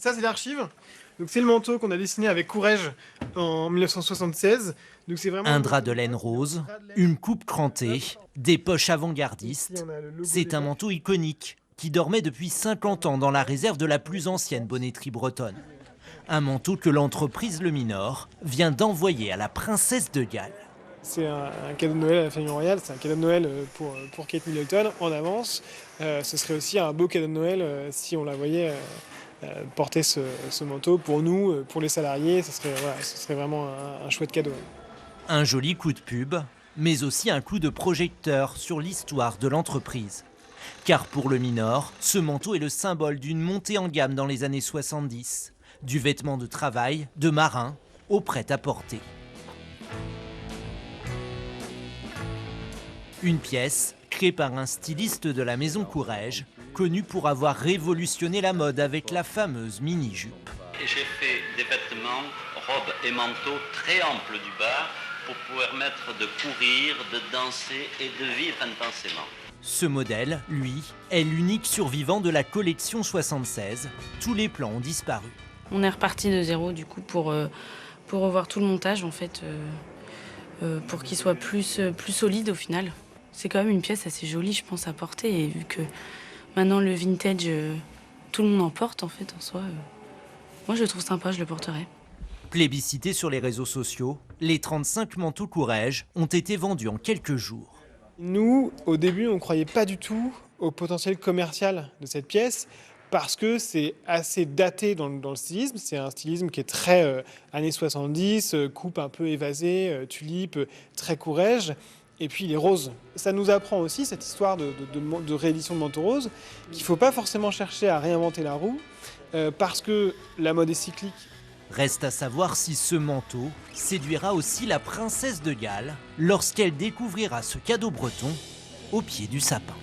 Ça, c'est l'archive. Donc c'est le manteau qu'on a dessiné avec Courrèges en 1976. Donc c'est vraiment Un drap de laine rose, une coupe crantée, des poches Ici, avant-gardistes. on a le logo C'est des un marques. manteau iconique qui dormait depuis 50 ans dans la réserve de la plus ancienne bonneterie bretonne. Un manteau que l'entreprise Le Minor vient d'envoyer à la princesse de Galles. C'est un cadeau de Noël à la famille royale, c'est un cadeau de Noël pour Kate Middleton en avance. Ce serait aussi un beau cadeau de Noël si on la voyait porter ce manteau pour nous, pour les salariés. Ce serait vraiment un chouette cadeau. Un joli coup de pub, mais aussi un coup de projecteur sur l'histoire de l'entreprise. Car pour Le Minor, ce manteau est le symbole d'une montée en gamme dans les années 70, du vêtement de travail, de marin, au prêt-à-porter. Une pièce créée par un styliste de la maison Courrèges, connu pour avoir révolutionné la mode avec la fameuse mini-jupe. J'ai fait des vêtements, robes et manteaux très amples du bas pour permettre de courir, de danser et de vivre intensément. Ce modèle, lui, est l'unique survivant de la collection 76. Tous les plans ont disparu. On est reparti de zéro du coup pour revoir tout le montage en fait, pour qu'il soit plus solide au final. C'est quand même une pièce assez jolie je pense à porter et vu que maintenant le vintage, tout le monde en porte en fait en soi. Moi je le trouve sympa, je le porterai. Plébiscité sur les réseaux sociaux, les 35 manteaux Courrèges ont été vendus en quelques jours. Nous, au début, on ne croyait pas du tout au potentiel commercial de cette pièce parce que c'est assez daté dans le stylisme. C'est un stylisme qui est très années 70, coupe un peu évasée, tulipe, très Courrèges. Et puis les roses. Ça nous apprend aussi, cette histoire de réédition de manteaux roses, qu'il ne faut pas forcément chercher à réinventer la roue parce que la mode est cyclique. Reste à savoir si ce manteau séduira aussi la princesse de Galles lorsqu'elle découvrira ce cadeau breton au pied du sapin.